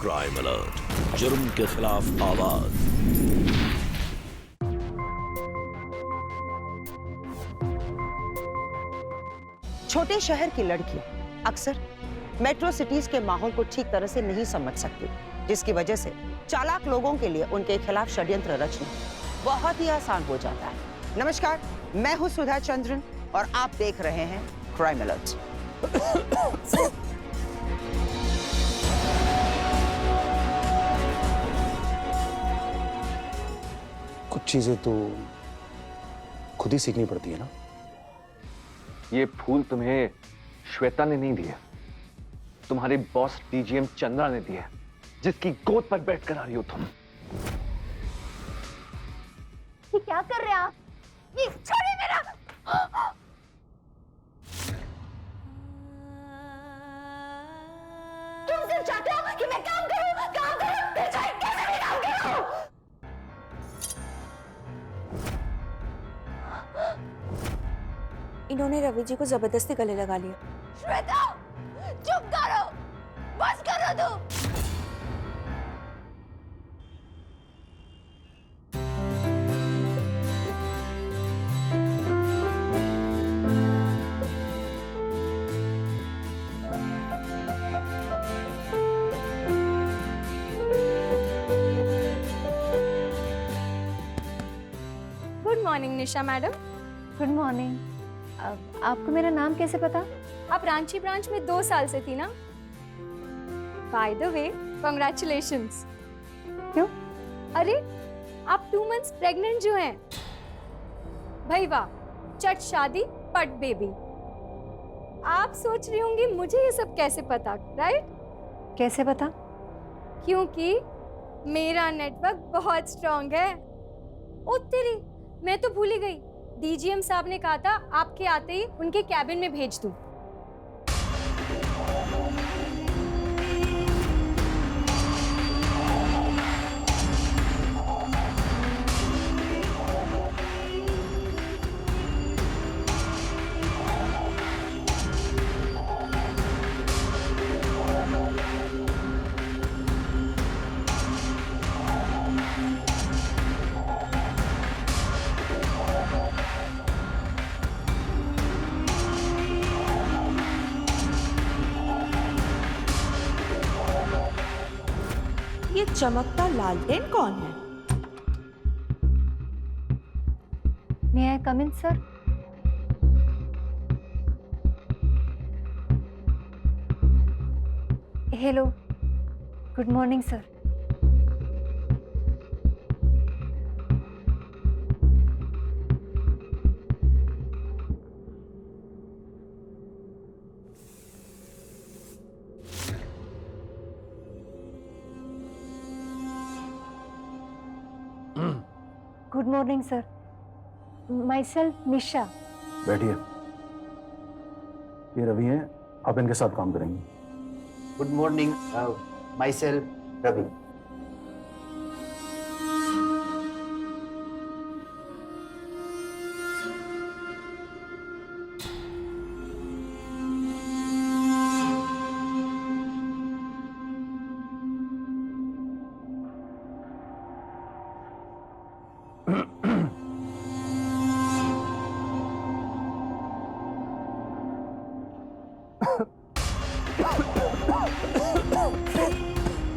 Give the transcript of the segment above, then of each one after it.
Crime alert, जुर्म के खिलाफ आवाज। छोटे शहर की लड़कियां अक्सर मेट्रो सिटीज के माहौल को ठीक तरह से नहीं समझ सकती, जिसकी वजह से चालाक लोगों के लिए उनके खिलाफ षड्यंत्र रचना बहुत ही आसान हो जाता है। नमस्कार, मैं हूं सुधा चंद्रन और आप देख रहे हैं क्राइम अलर्ट। कुछ चीजें तो खुद ही सीखनी पड़ती है ना। ये फूल तुम्हें श्वेता ने नहीं दिए, तुम्हारे बॉस डीजीएम चंद्रा ने दिए, जिसकी गोद पर बैठकर आ रही हो तुम। ये क्या कर रहे हैं आप? ये छोड़िए मेरा। तुम सिर्फ चाहते हो कि मैं काम करूं, फिर चाहे कैसे भी काम करूं। इन्होंने रवि जी को जबरदस्ती गले लगा लिया। श्वेता, चुप करो, बस करो तुम। गुड मॉर्निंग निशा मैडम। Good morning. आपको मेरा नाम कैसे पता? आप रांची ब्रांच में 2 साल से थी ना? By the way, congratulations. क्यों? अरे, आप 2 मंथ्स प्रेग्नेंट जो हैं। भाई वाह, चट शादी पट बेबी। आप सोच रही होंगी मुझे ये सब कैसे पता, राइट? कैसे पता? क्योंकि मेरा नेटवर्क बहुत स्ट्रांग है। ओ तेरी, मैं तो भूल ही गई। डीजीएम साहब ने कहा था आपके आते ही उनके कैबिन में भेज दूं। ये चमकता लालटेन कौन है? May I come in sir? Hello, good morning sir. Good morning sir, myself Nisha. बैठिए, ये रवि हैं, आप इनके साथ काम करेंगे। Good morning, myself Ravi.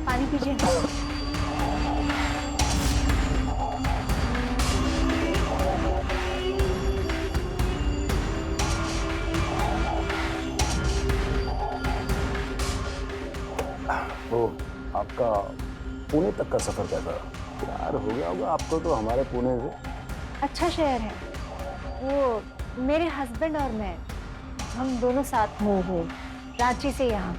पानी पीजिए। तो आपका पुणे तक का सफर कैसा रहा? यार हो गया होगा आपको तो हमारे पुणे से। अच्छा शहर है वो। मेरे हस्बैंड और मैं, हम दोनों साथ मूव हुए रांची से यहाँ,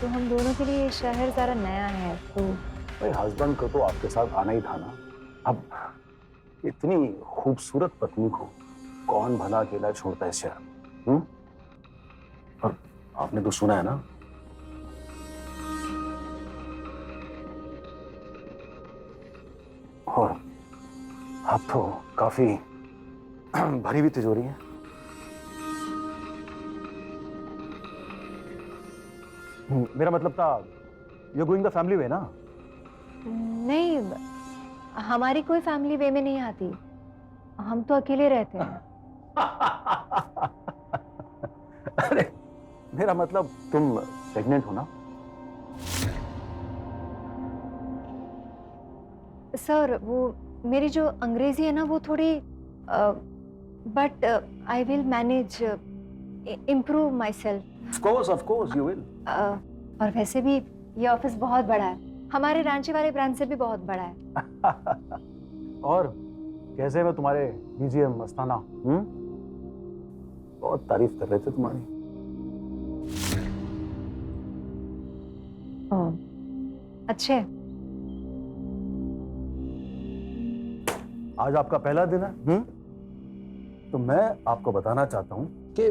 तो हम दोनों के लिए शहर जरा नया है। तो भाई हस्बैंड को तो आपके साथ आना ही था ना। अब इतनी खूबसूरत पत्नी को कौन भला अकेला छोड़ता है इस शहर? और आपने तो सुना है ना, और आप तो काफी भरी हुई तिजोरी है। मेरा मतलब था यू गोइंग द फैमिली वे ना? नहीं, हमारी कोई फैमिली वे में नहीं आती, हम तो अकेले रहते हैं। अरे मेरा मतलब तुम प्रेग्नेंट हो ना? सर वो मेरी जो अंग्रेजी है ना वो थोड़ी, but I will manage, improve my self. Of course you will. और वैसे भी ये ऑफिस बहुत बड़ा है, हमारे रांची वाले ब्रांच से भी बहुत बड़ा है। और कैसे मैं तुम्हारे डीजीएम मस्ताना? बहुत तारीफ कर रहे थे तुम्हारी। अच्छे। आज आपका पहला दिन है, तो मैं आपको बताना चाहता हूं कि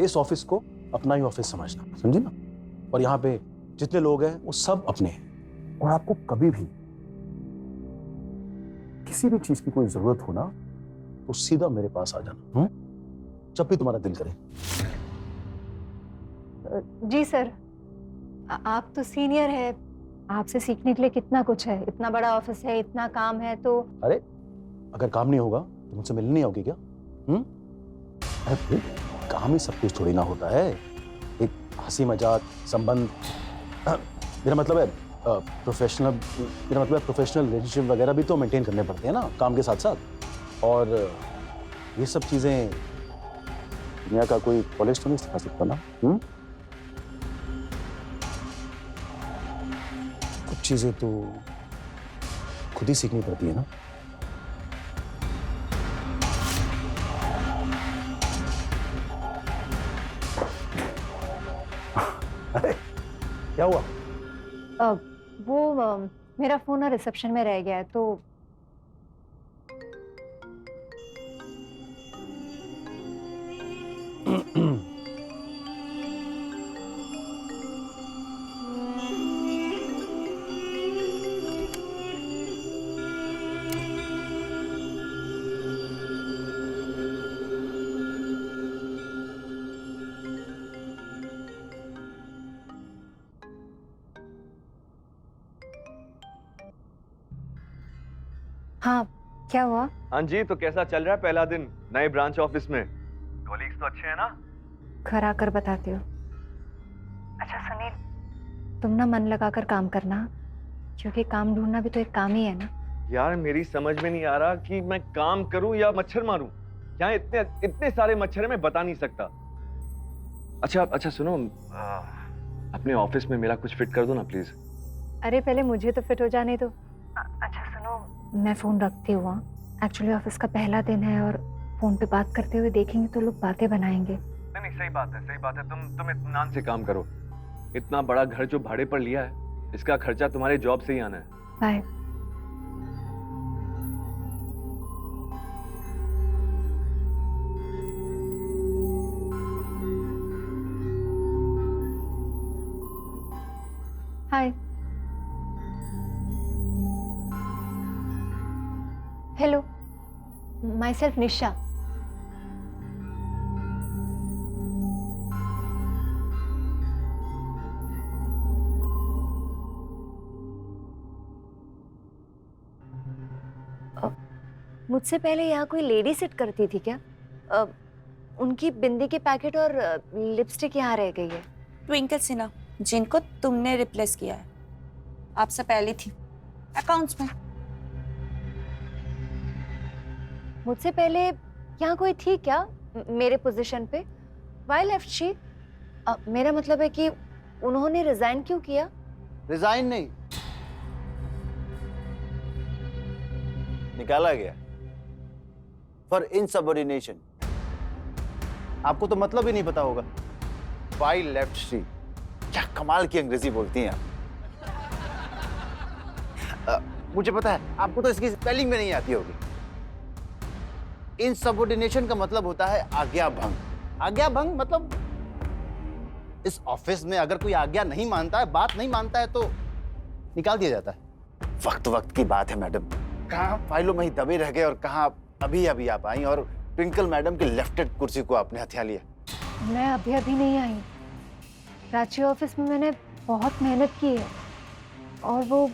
इस ऑफिस को अपना ही ऑफिस समझना, समझे ना? और यहाँ पे जितने लोग हैं वो सब अपने हैं, और आपको कभी भी किसी भी चीज की कोई जरूरत हो ना तो सीधा मेरे पास आ जाना, जब भी तुम्हारा दिल करे। जी सर, आप तो सीनियर है, आपसे सीखने के लिए कितना कुछ है, इतना बड़ा ऑफिस है, इतना काम है, तो अरे अगर काम नहीं होगा तो मुझसे मिलने नहीं आओगे क्या? अरे काम ही सब कुछ थोड़ी ना होता है, एक हंसी मजाक संबंध, मेरा मतलब है प्रोफेशनल रिलेशनशिप वगैरह भी तो मेंटेन करने पड़ते हैं ना काम के साथ साथ। और ये सब चीजें दुनिया का कोई कॉलेज तो नहीं सिखा सकता ना। कुछ चीजें तो खुद ही सीखनी पड़ती है ना। अरे क्या हुआ? वो मेरा फोन ना रिसेप्शन में रह गया है, तो हाँ क्या हुआ? हाँ जी, तो कैसा चल रहा है पहला दिन नए ब्रांच ऑफिस में? कॉलीग्स तो अच्छे हैं ना? घर आकर बताती हूँ। अच्छा सुनील, तुम ना मन लगाकर काम करना, क्योंकि काम ढूंढना भी तो एक काम ही है ना। यार मेरी समझ में नहीं आ रहा कि मैं काम करूं या मच्छर मारूं। यहाँ इतने सारे मच्छर है, मैं बता नहीं सकता। अच्छा सुनो, अपने ऑफिस में मेरा कुछ फिट कर दो ना प्लीज। अरे पहले मुझे तो फिट हो जाने दो। अच्छा सुनो, मैं फोन रखती हूँ। एक्चुअली ऑफिस का पहला दिन है और फोन पे बात करते हुए देखेंगे तो लोग बातें बनाएंगे। नहीं सही बात है। तुम इत्मीनान से काम करो। इतना बड़ा घर जो भाड़े पर लिया है, इसका खर्चा तुम्हारे जॉब से ही आना है। Bye. Hi. Hello, myself Nisha. मुझसे पहले यहाँ कोई लेडी सिट करती थी क्या? उनकी बिंदी के पैकेट और लिपस्टिक यहाँ रह गई है। ट्विंकल सिन्हा, जिनको तुमने रिप्लेस किया है, आपसे पहले थी अकाउंट्स में। मुझसे पहले यहाँ कोई थी क्या मेरे पोजीशन पे? Why left she? मेरा मतलब है कि उन्होंने रिजाइन क्यों किया? रिजाइन नहीं, निकाला गया फॉर इनसबऑर्डिनेशन। आपको तो मतलब ही नहीं पता होगा। Why left she? क्या कमाल की अंग्रेजी बोलती हैं आप। मुझे पता है आपको तो इसकी स्पेलिंग में नहीं आती होगी। इनसबऑर्डिनेशन का मतलब होता है आज्ञा भंग। आज्ञा भंग मतलब इस ऑफिस में अगर कोई आज्ञा नहीं मानता है, बात नहीं मानता है, तो निकाल दिया जाता है। वक्त की बात है मैडम, कहाँ फाइलों में ही दबे रह गए और कहाँ अभी आप आई और ट्विंकल मैडम की लेफ्टेड कुर्सी को आपने हथिया लिया। मैं अभी नहीं आई। रांची ऑफिस में मैंने बहुत मेहनत की है, और वो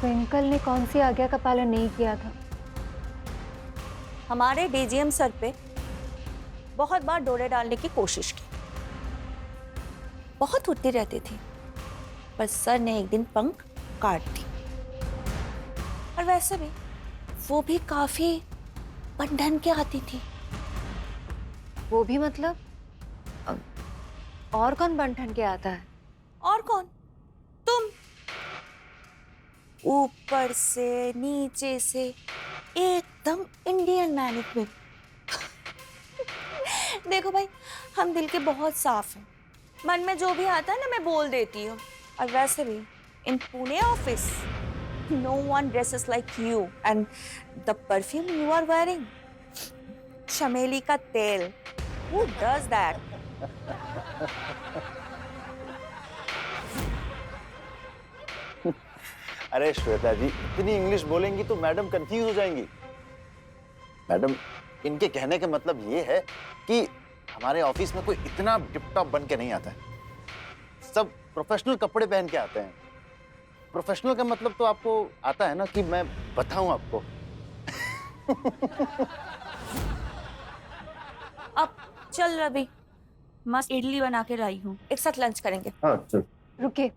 ट्विंकल ने कौन सी आज्ञा का पालन नहीं किया था? हमारे डीजीएम सर पे बहुत बार डोरे डालने की कोशिश की, बहुत उड़ती रहती थी, पर सर ने एक दिन पंख काट दी। और वैसे भी वो भी काफी बंधन के आती थी। वो भी मतलब और कौन बंठन के आता है? और कौन? तुम। ऊपर से नीचे से एकदम इंडियन मैनेजमेंट। देखो भाई, हम दिल के बहुत साफ हैं, मन में जो भी आता है ना मैं बोल देती हूँ। और वैसे भी in Pune office no one dresses like you and the perfume you are wearing, चमेली का तेल, who does that? अरे श्वेता जी, इतनी इंग्लिश बोलेंगी तो मैडम कंफ्यूज हो जाएंगी। मैडम, इनके कहने का मतलब ये है कि हमारे ऑफिस में कोई इतना टिप-टॉप बन के नहीं आता है। सब प्रोफेशनल कपड़े पहन के आते हैं। प्रोफेशनल का मतलब तो आपको आता है ना कि मैं बताऊं आपको। अब चल रवि, मस्त इडली बना के लाई हूँ, एक साथ लंच करेंगे। हाँ चल। रुके,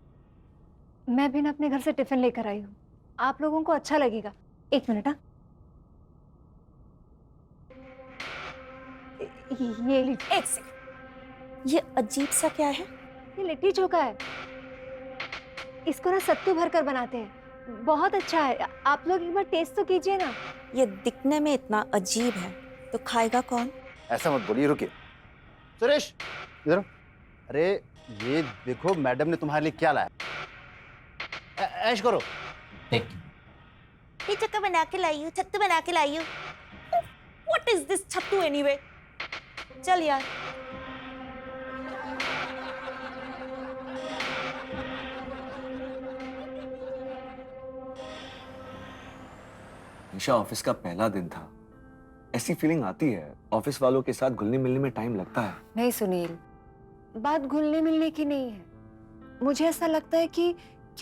मैं भी ना अपने घर से टिफिन लेकर आई हूँ, आप लोगों को अच्छा लगेगा। एक मिनट। हाँ, ये लीजिए। एक सेकंड, ये अजीब सा क्या है? ये लिट्टी चोखा है, इसको ना सत्तू भरकर बनाते हैं, बहुत अच्छा है। आप लोग एक बार टेस्ट तो कीजिए ना। ये दिखने में इतना अजीब है तो खाएगा कौन? ऐसा मत बोलिए, रुकिए। सुरेश, इधर। अरे ये देखो मैडम ने तुम्हारे लिए क्या लाया। ऐश करो। ये चक्का बना के लाई हूँ, छत्तू बना के लाई हूँ। What is this छत्तू anyway? चल यार। निशा, ऑफिस का पहला दिन था, ऐसी फीलिंग आती है, ऑफिस वालों के साथ घुलने मिलने में टाइम लगता है। नहीं सुनील, बात घुलने मिलने की नहीं है। मुझे ऐसा लगता है कि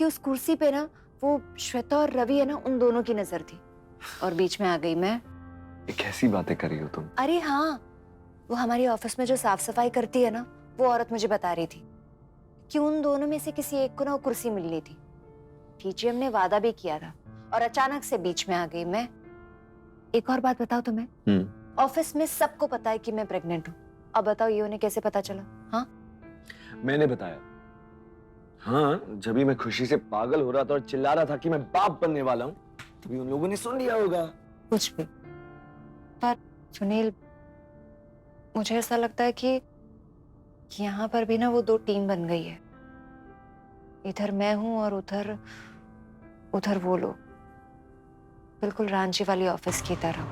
उस कुर्सी पे ना वो श्वेता और रवि है ना, उन दोनों की नजर थी और बीच में आ गई मैं। ये कैसी बातें कर रही हो तुम? अरे हाँ, वो हमारी ऑफिस में जो साफ सफाई करती है ना, वो औरत मुझे बता रही थी कि उन दोनों में से किसी एक को ना वो कुर्सी मिलनी थी। डीजीएम ने वादा भी किया था और अचानक से बीच में आ गई मैं। एक और बात बताओ तुम्हें, ऑफिस में सबको पता है कि मैं प्रेग्नेंट हूँ। अब बताओ ये उन्हें कैसे पता चला? हाँ, मैंने बताया। हाँ, जब भी मैं खुशी से पागल हो रहा था और चिल्ला रहा था कि मैं बाप बनने वाला हूँ, तभी उन लोगों ने सुन लिया होगा। कुछ भी। पर सुनील, मुझे ऐसा लगता है कि यहाँ पर भी ना वो दो टीम बन गई है। इधर मैं हूँ और उधर वो लोग, बिल्कुल रांची वाली ऑफिस की तरह।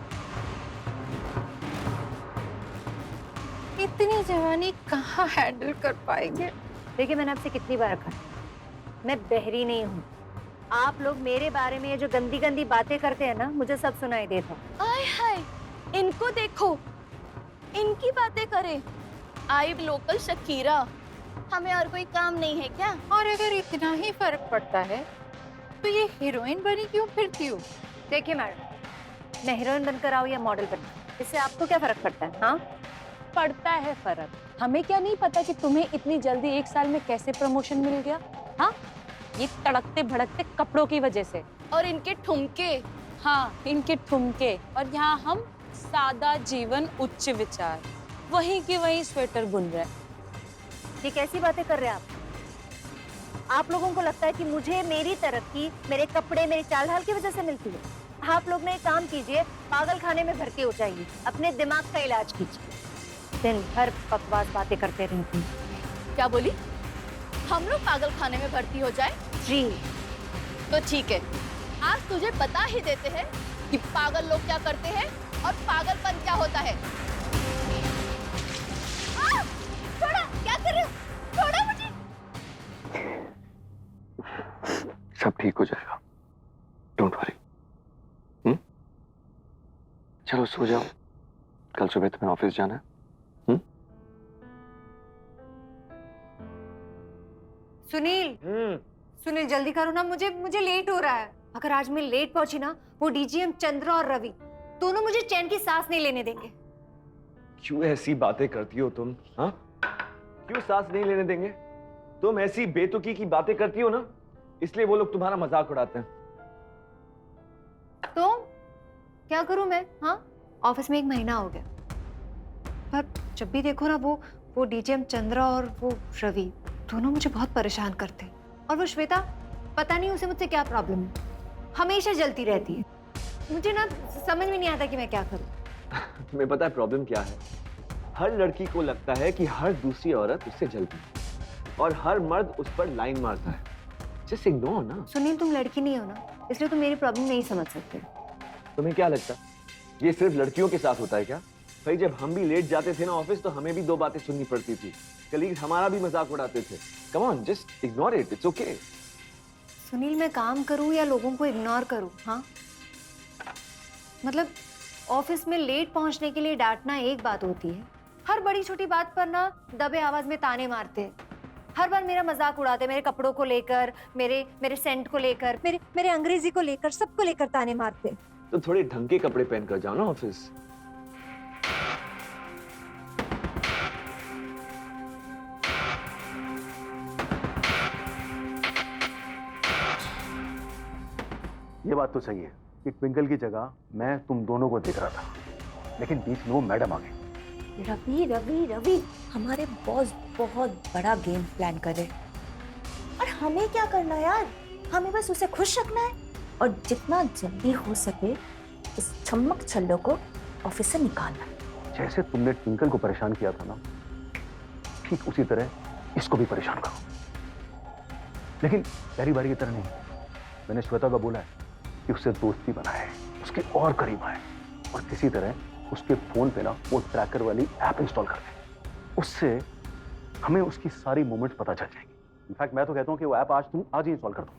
इतनी जवानी कहाँ हैंडल कर पाएंगे? देखिए, मैंने आपसे कितनी बार कहा, मैं बहरी नहीं हूँ। आप लोग मेरे बारे में ये जो गंदी गंदी बातें करते हैं ना, मुझे सब सुनाई देता। आय हाय, इनको देखो, इनकी बातें करें। आई लोकल शकीरा, हमें और कोई काम नहीं है क्या? और अगर इतना ही फर्क पड़ता है तो ये हीरोइन बनी क्यों फिरती हो? देखिए मैडम, मैं हीरोइन बनकर आऊँ या मॉडल बनकर, इससे आपको क्या फर्क पड़ता है? हाँ, पड़ता है फर्क। हमें क्या नहीं पता कि तुम्हें इतनी जल्दी 1 साल में कैसे प्रमोशन मिल गया? हाँ, ये तड़कते भड़कते कपड़ों की वजह से। और इनके ठुमके। हाँ, इनके ठुमके। और यहाँ हम सादा जीवन उच्च विचार, वहीं की वहीं स्वेटर बुन रहे। ये कैसी बातें कर रहे हैं आप लोगों को लगता है कि मुझे मेरी तरक्की मेरे कपड़े, मेरी चाल ढाल की वजह से मिलती है? आप लोग ना एक काम कीजिए, पागल खाने में भर्ती हो जाइए, अपने दिमाग का इलाज कीजिए। दिन भर बकवास बातें करते रहते हैं। क्या बोली? हम लोग पागल खाने में भर्ती हो जाए? जी। तो ठीक है, आज तुझे बता ही देते हैं कि पागल लोग क्या करते हैं और पागलपन क्या होता है। छोड़ो, क्या कर रहे हो? छोड़ो मुझे। सब ठीक हो जाएगा, डोंट वरी। चलो सो जाओ, कल सुबह तुम्हें ऑफिस जाना है। सुनील, सुनील जल्दी करो ना, मुझे मुझे लेट हो रहा है। अगर आज मैं लेट पहुंची ना, वो डीजीएम चंद्रा और रवि दोनों मुझे चैन की सांस नहीं लेने देंगे। क्यों ऐसी बातें करती हो तुम? हाँ, क्यों सांस नहीं लेने देंगे? तुम ऐसी बेतुकी की बातें करती हो ना, इसलिए वो लोग तुम्हारा मजाक उड़ाते हैं। तो क्या करूं मैं? हाँ, ऑफिस में 1 महीना हो गया, पर जब भी देखो ना वो डीजीएम चंद्रा और वो रवि दोनों मुझे बहुत परेशान करते हैं। और वो श्वेता, पता नहीं उसे मुझसे क्या प्रॉब्लम है, हमेशा जलती रहती है। मुझे ना समझ में नहीं आता कि मैं क्या करूं। तुम्हें पता है प्रॉब्लम क्या है? हर लड़की को लगता है कि हर दूसरी औरत उससे जलती है और हर मर्द उस पर लाइन मारता है। जस्ट इग्नोर ना। सुनील, तुम लड़की नहीं हो ना, इसलिए तुम मेरी प्रॉब्लम नहीं समझ सकते। तुम्हें क्या लगता है ये सिर्फ लड़कियों के साथ होता है क्या? भाई जब हम भी लेट जाते थे ना ऑफिस, तो हमें भी 2 बातें सुननी पड़ती थी। कलीग्स हमारा भी मजाक उड़ाते थे। Come on, just ignore it, it's okay. Sunil, मैं काम करूं या लोगों को इग्नोर करूं? हाँ, मतलब ऑफिस में लेट पहुंचने के लिए डांटना एक बात होती है, हर बड़ी छोटी बात पर ना दबे आवाज में ताने मारते हैं। हर बार मेरा मजाक उड़ाते, मेरे कपड़ों को लेकर, मेरे सेंट को लेकर, मेरे अंग्रेजी को लेकर, सबको लेकर ताने मारते। तो थोड़े ढंग के कपड़े पहनकर जाओ ना ऑफिस। ये बात तो सही है कि ट्विंकल की जगह मैं तुम दोनों को देख रहा था, लेकिन बीच में वो मैडम आ गई। रवि रवि रवि, हमारे बॉस बहुत बड़ा गेम प्लान कर रहे हैं और हमें क्या करना यार, हमें बस उसे खुश रखना है और जितना जल्दी हो सके इस छम्मक छल्लो को ऑफिस से निकालना है। जैसे तुमने ट्विंकल को परेशान किया था ना, ठीक उसी तरह इसको भी परेशान करो, लेकिन पहली बारी की तरह नहीं। मैंने श्वेता को बोला है कि उससे दोस्ती बनाए, उसके और करीब आए और किसी तरह उसके फोन पे ना वो ट्रैकर वाली ऐप इंस्टॉल कर दे। उससे हमें उसकी सारी मूवमेंट्स पता चल जाएंगी। इनफैक्ट मैं तो कहता हूं कि वो ऐप आज ही इंस्टॉल कर दो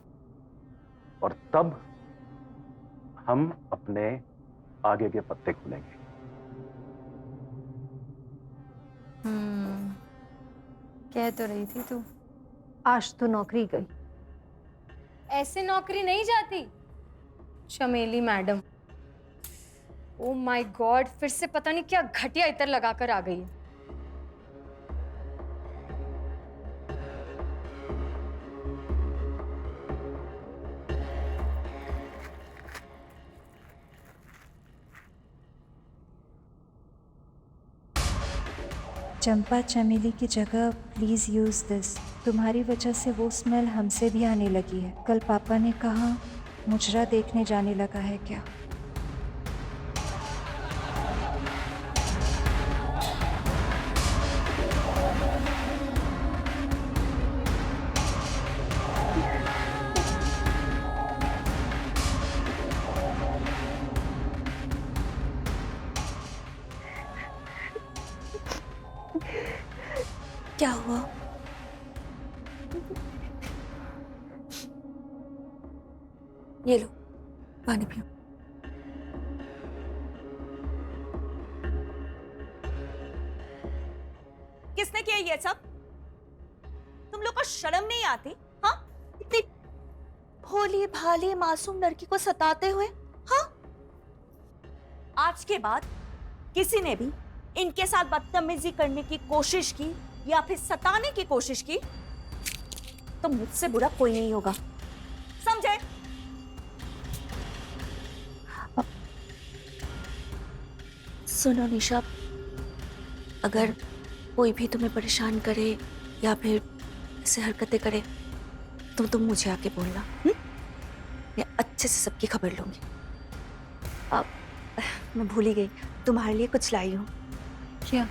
और तब हम अपने आगे के पत्ते खोलेंगे। कह तो रही थी तू, आज तो नौकरी गई। ऐसे नौकरी नहीं जाती चमेली मैडम। ओ माय गॉड, फिर से पता नहीं क्या घटिया इत्र लगाकर आ गई है। चंपा चमेली की जगह प्लीज़ यूज़ दिस। तुम्हारी वजह से वो स्मेल हमसे भी आने लगी है। कल पापा ने कहा मुजरा देखने जाने लगा है क्या? क्या हुआ? ये लो पानी पियो। किसने किया ये सब? तुम लोग को शर्म नहीं आती? हाँ, इतनी भोली भाली मासूम लड़की को सताते हुए। हाँ, आज के बाद किसी ने भी इनके साथ बदतमीजी करने की कोशिश की या फिर सताने की कोशिश की तो मुझसे बुरा कोई नहीं होगा, समझे? सुनो निशा, अगर कोई भी तुम्हें परेशान करे या फिर ऐसे हरकतें करे तो तुम मुझे आके बोलना। मैं अच्छे से सबकी खबर लूंगी। अब मैं भूल ही गई, तुम्हारे लिए कुछ लाई हूँ। क्या?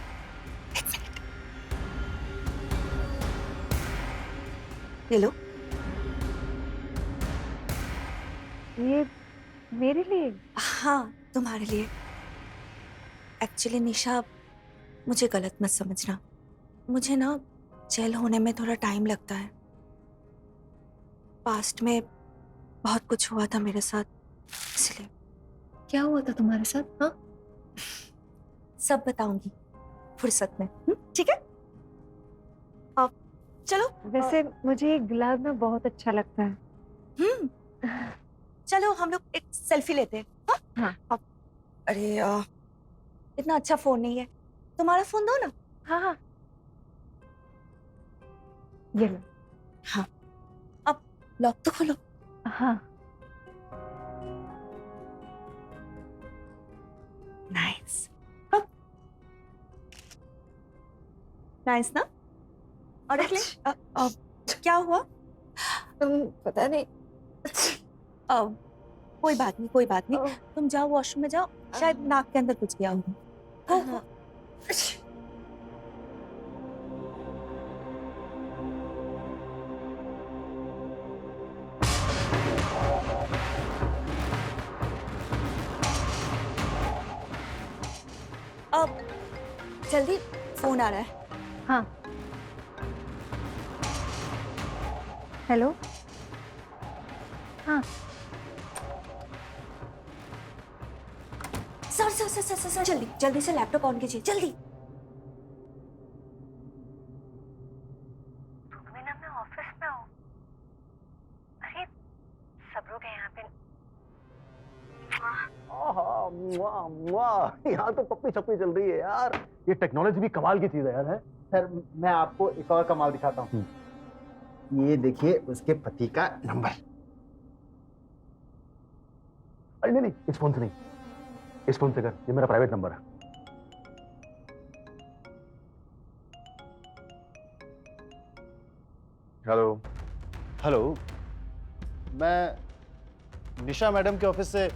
ये लो। ये मेरे लिए? हाँ, तुम्हारे लिए। एक्चुअली निशा, मुझे गलत मत समझना, मुझे ना जेल होने में थोड़ा टाइम लगता है। पास्ट में बहुत कुछ हुआ था मेरे साथ, इसलिए। क्या हुआ था तुम्हारे साथ? हाँ, सब बताऊंगी फुर्सत में, ठीक है? अब चलो वैसे मुझे ये गुलाब ना बहुत अच्छा लगता है। चलो हम लोग एक सेल्फी लेते हैं। हाँ? हाँ। अरे इतना अच्छा फोन नहीं है, तुम्हारा फोन दो ना। हाँ हाँ, ये लो। हाँ, अब लॉक तो खोलो। हाँ, नाइस नाइस ना। और एक क्या हुआ? पता नहीं। कोई बात नहीं, कोई बात नहीं। तुम जाओ वॉशरूम में जाओ, शायद नाक के अंदर कुछ गया होगा। अब जल्दी, फोन आ रहा है। हाँ, हेलो। हाँ, सर जल्दी जल्दी से लैपटॉप ऑन कीजिए, जल्दी। मैं ऑफिस में हूँ। अरे सब लोग हैं यहाँ पे। यहाँ तो पप्पी छप्पी चल रही है यार। ये टेक्नोलॉजी भी कमाल की चीज है यार। है सर मैं आपको एक और कमाल दिखाता हूँ। ये देखिए उसके पति का नंबर। अरे नहीं नहीं, इस फोन से नहीं, इस फोन से कर, ये मेरा प्राइवेट नंबर है। हेलो। हेलो, मैं निशा मैडम के ऑफिस से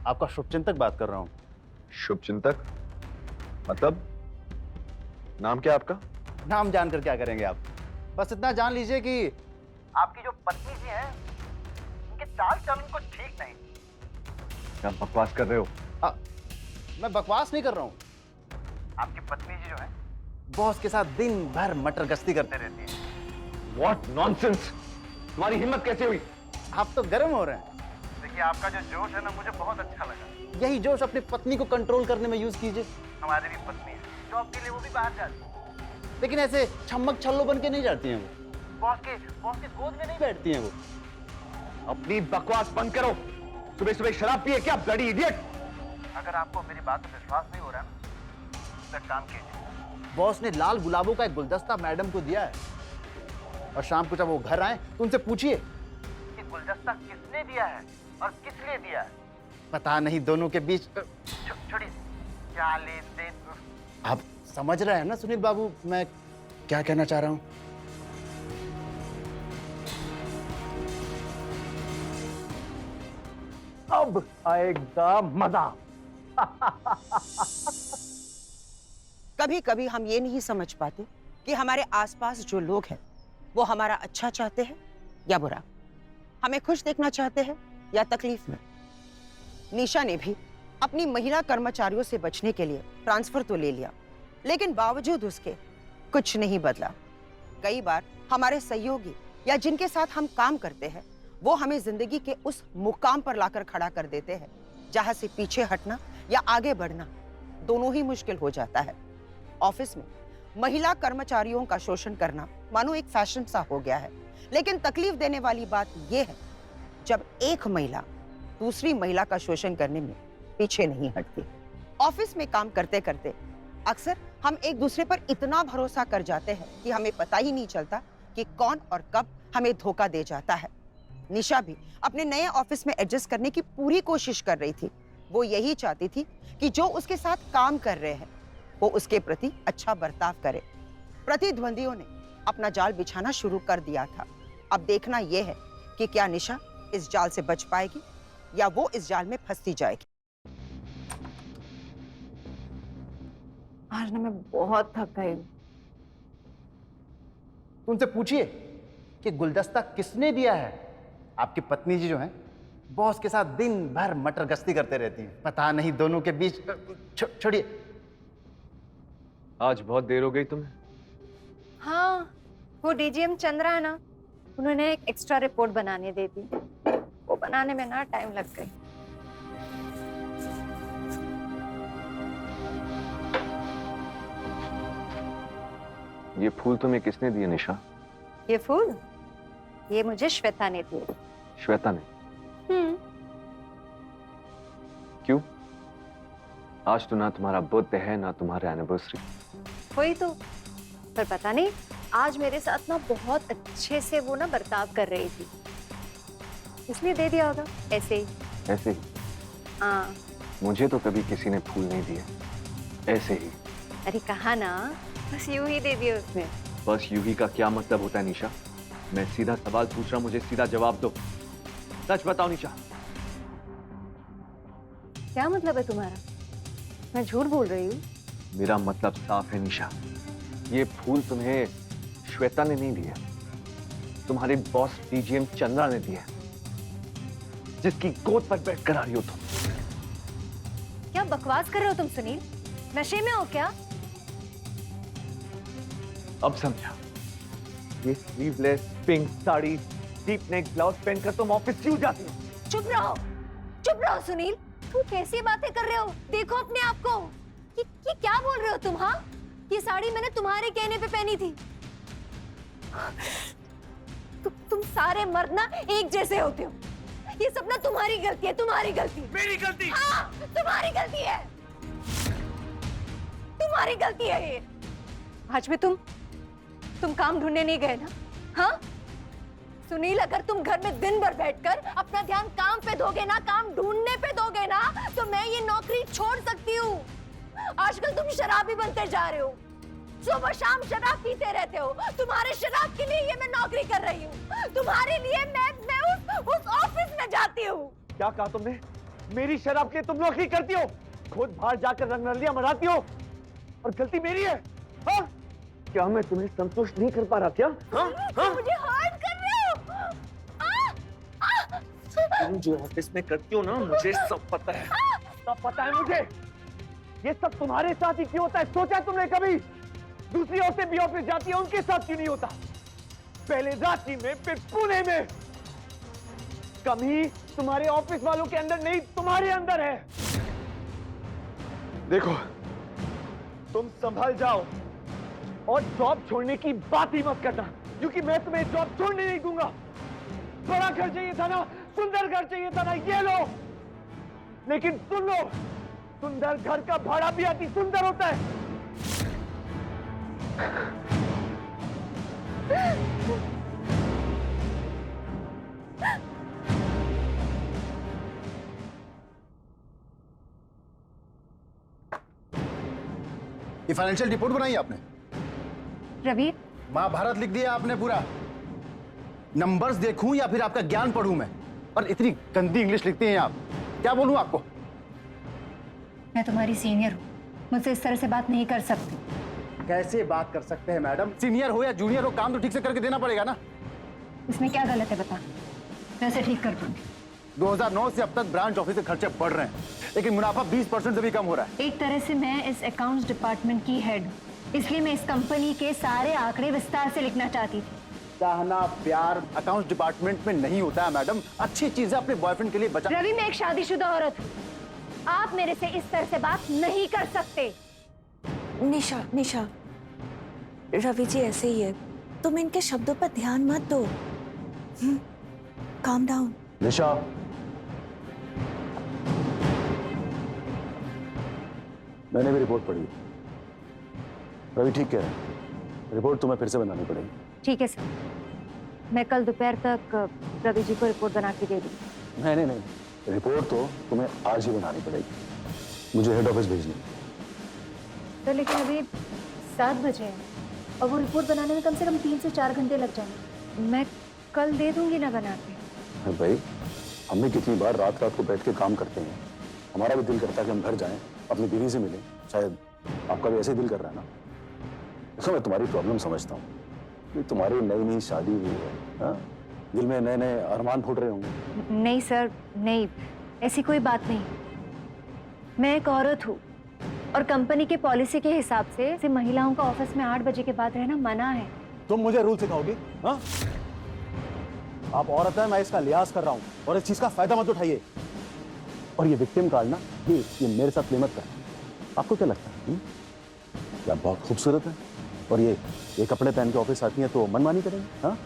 आपका शुभचिंतक बात कर रहा हूँ। शुभचिंतक मतलब? नाम क्या आपका? नाम जानकर क्या करेंगे आप? बस इतना जान लीजिए कि आपकी जो पत्नी जी हैं, उनके चाल चलन को ठीक नहीं। क्या बकवास कर रहे हो? मैं बकवास नहीं कर रहा हूँ। आपकी पत्नी जी जो है, बॉस के साथ दिन भर मटर गश्ती करते रहती है। What nonsense! तुम्हारी हिम्मत कैसे हुई? आप तो गर्म हो रहे हैं। देखिए आपका जो जोश है ना, मुझे बहुत अच्छा लगा। यही जोश अपनी पत्नी को कंट्रोल करने में यूज कीजिए। हमारी भी पत्नी है, जॉब के लिए वो भी बाहर जाती है, लेकिन ऐसे छम्मक छल्लो बन के नहीं जाती हैं वो। बॉस के गोद में नहीं बैठती हैं वो। अपनी बकवास बंद करो। सुबह सुबह शराब पिए क्या, ब्लडी इडियट? अगर आपको मेरी बात पर विश्वास नहीं हो रहा ना, तो एक काम कीजिए। बॉस ने लाल गुलाबों का एक गुलदस्ता मैडम को दिया है, और शाम को जब वो घर आए तो उनसे पूछिए कि गुलदस्ता किसने दिया है और किस लिए दिया है। पता नहीं दोनों के बीच छोड़िए क्या लेन देन। आप समझ रहे हैं ना सुनील बाबू, मैं क्या कहना चाह रहा हूं? अब आएगा मजा। कभी कभी हम ये नहीं समझ पाते कि हमारे आसपास जो लोग हैं वो हमारा अच्छा चाहते हैं या बुरा, हमें खुश देखना चाहते हैं या तकलीफ में। निशा ने भी अपनी महिला कर्मचारियों से बचने के लिए ट्रांसफर तो ले लिया, लेकिन बावजूद उसके कुछ नहीं बदला। कई बार हमारे सहयोगी या जिनके साथ हम काम करते हैं वो हमें जिंदगी के उस मुकाम पर लाकर खड़ा कर देते हैं जहां से पीछे हटना या आगे बढ़ना दोनों ही मुश्किल हो जाता है। ऑफिस में महिला कर्मचारियों का शोषण करना मानो एक फैशन सा हो गया है, लेकिन तकलीफ देने वाली बात यह है जब एक महिला दूसरी महिला का शोषण करने में पीछे नहीं हटती। ऑफिस में काम करते करते अक्सर हम एक दूसरे पर इतना भरोसा कर जाते हैं कि हमें पता ही नहीं चलता कि कौन और कब हमें धोखा दे जाता है। निशा भी अपने नए ऑफिस में एडजस्ट करने की पूरी कोशिश कर रही थी। वो यही चाहती थी कि जो उसके साथ काम कर रहे हैं वो उसके प्रति अच्छा बर्ताव करे। प्रतिद्वंदियों ने अपना जाल बिछाना शुरू कर दिया था। अब देखना यह है कि क्या निशा इस जाल से बच पाएगी या वो इस जाल में फंसती जाएगी। आज ना मैं बहुत थक गई हूँ। उनसे पूछिए कि गुलदस्ता किसने दिया है। आपकी पत्नी जी जो हैं, बॉस के साथ दिन भर मटर गश्ती करते रहती हैं। पता नहीं दोनों के बीच छोड़िए। आज बहुत देर हो गई तुम्हें। हाँ, वो डीजीएम चंद्रा है ना, उन्होंने एक एक्स्ट्रा रिपोर्ट बनाने दे दी। वो बनाने में ना टाइम लग गई। ये फूल तुम्हें किसने दिए निशा? ये फूल ये मुझे श्वेता ने दिए। श्वेता ने? क्यों? आज तो ना तुम्हारा बर्थडे है ना तुम्हारा एनिवर्सरी। वही तो, पर पता नहीं आज मेरे साथ ना बहुत अच्छे से वो ना बर्ताव कर रही थी, इसलिए दे दिया होगा ऐसे ही। ऐसे ही? हाँ। मुझे तो कभी किसी ने फूल नहीं दिए, ऐसे ही। अरे कहा ना, बस यूं ही दे दिए उसने। बस यूं ही का क्या मतलब होता है निशा? मैं सीधा सवाल पूछ रहा हूं, मुझे सीधा जवाब दो। सच बताओ निशा। क्या मतलब है तुम्हारा? मैं झूठ बोल रही हूँ? मेरा मतलब साफ है निशा, ये फूल तुम्हें श्वेता ने नहीं दिया, तुम्हारे बॉस डीजीएम चंद्रा ने दिया, जिसकी गोद पर बैठ कर आ रही हो तुम। क्या बकवास कर रहे हो तुम सुनील? नशे में हो क्या? अब समझा। ये sleeveless pink sari deep neck blouse पहनकर तुम ऑफिस क्यों जाती हो? चुप रहो सुनील, तुम कैसी बातें कर रहे हो? देखो अपने आप को। ये क्या बोल रहे हो तुम? हाँ, ये साड़ी मैंने तुम्हारे कहने पे पहनी थी। तुम सारे मर्द ना एक जैसे होते हो। ये सब ना तुम्हारी गलती है, तुम्हारी गलती। मेरी गलती? हाँ, तुम्हारी गलती है, तुम्हारी गलती है ये। आज भी तुम काम ढूंढने नहीं गए ना? हाँ सुनील, अगर तुम घर में दिन भर बैठकर अपना ध्यान काम पे दोगे ना, काम ढूंढने पे दोगे ना, तो मैं ये नौकरी छोड़ सकती हूँ। आजकल तुम शराबी बनते जा रहे हो, सुबह शाम शराब पीते रहते हो। तुम्हारे शराब के लिए ये मैं नौकरी कर रही हूँ, तुम्हारे लिए मैं उस ऑफिस में जाती हूँ। क्या कहा तुमने? मेरी शराब के लिए तुम नौकरी करती हो, खुद बाहर जाकर रंगरलियां मनाती हो, और गलती मेरी है? हाँ? क्या मैं तुम्हें संतुष्ट नहीं कर पा रहा क्या? हाँ? हाँ? मुझे हर्ट कर रहे हो। तुम जो ऑफिस में करती हो ना, मुझे सब पता है, सब पता है मुझे। ये सब तुम्हारे साथ ही क्यों होता है? सोचा है तुमने कभी? दूसरी औरतें भी ऑफिस जाती है, उनके साथ क्यों नहीं होता? पहले रांची में, फिर पुणे में। कमी तुम्हारे ऑफिस वालों के अंदर नहीं, तुम्हारे अंदर है। देखो, तुम संभल जाओ और जॉब छोड़ने की बात ही मत करना, क्योंकि मैं तुम्हें जॉब छोड़ने नहीं दूंगा। बड़ा घर चाहिए था ना, सुंदर घर चाहिए था ना, ये लो। लेकिन सुन लो, सुंदर घर का भाड़ा भी अति सुंदर होता है। ये फाइनेंशियल रिपोर्ट बनाई आपने? रवि, महाभारत लिख दिया आपने पूरा। नंबर्स देखूं या फिर आपका ज्ञान पढ़ूं मैं? और इतनी गंदी इंग्लिश लिखते हैं आप, क्या बोलूं आपको? मैं तुम्हारी सीनियर हूँ, मुझसे इस तरह से बात नहीं कर सकती। कैसे बात कर सकते हैं मैडम? सीनियर हो या जूनियर हो, काम तो ठीक से करके देना पड़ेगा ना। इसमें क्या गलत है बता, मैं इसे ठीक कर दूंगी। 2009 से अब तक ब्रांच ऑफिस के खर्चे बढ़ रहे हैं, लेकिन मुनाफा 20% से भी कम हो रहा है। एक तरह से मैं इस अकाउंट्स डिपार्टमेंट की हेड हूँ, इसलिए मैं इस कंपनी के सारे आंकड़े विस्तार से लिखना चाहती थी। चाहना प्यार अकाउंट्स डिपार्टमेंट में नहीं होता है मैडम। अच्छी चीजें अपने बॉयफ्रेंड के लिए बचा। रवि, मैं एक शादीशुदा औरत हूँ, आप मेरे से इस तरह से बात नहीं कर सकते। निशा, निशा, रवि जी ऐसे ही है, तुम इनके शब्दों पर ध्यान मत दो। Calm down. निशा, मैंने भी रिपोर्ट पढ़ी, रवि ठीक कह रहा है, रिपोर्ट तुम्हें फिर से बनानी पड़ेगी। ठीक है सर, मैं कल दोपहर तक रवि जी को रिपोर्ट बना के दे दूँगी। नहीं, रिपोर्ट तो तुम्हें आज ही बनानी पड़ेगी, मुझे हेड ऑफिस भेजनी है। तो लेकिन अभी 7 बजे हैं और वो रिपोर्ट बनाने में कम से कम 3 से 4 घंटे लग जाएंगे। मैं कल दे दूंगी ना बना के। भाई, हम भी कितनी बार रात रात को बैठ के काम करते हैं, हमारा भी दिल करता है कि हम घर जाएं, अपनी बीवी से मिलें। शायद आपका भी ऐसे ही दिल कर रहा है ना? देखो, मैं तुम्हारी प्रॉब्लम समझता हूँ, कि तुम्हारी नई शादी हुई है, हाँ? दिल में नए नए अरमान फूट रहे होंगे। नहीं सर, नहीं, ऐसी कोई बात नहीं। मैं एक औरत हूँ और कंपनी के पॉलिसी के हिसाब से महिलाओं का ऑफिस में 8 बजे के बाद रहना मना है। तुम मुझे रूल सिखाओगे? हाँ? आप औरत है, मैं इसका लिहाज कर रहा हूँ, और इस चीज का फायदा मत उठाइए। और ये विक्टिम कार्ड ना, ये मेरे साथ प्ले मत कर। आपको क्या लगता है? क्या बहुत खूबसूरत है? और ये कपड़े पहन के ऑफिस आती हैं तो मनमानी करेंगे? हाँ,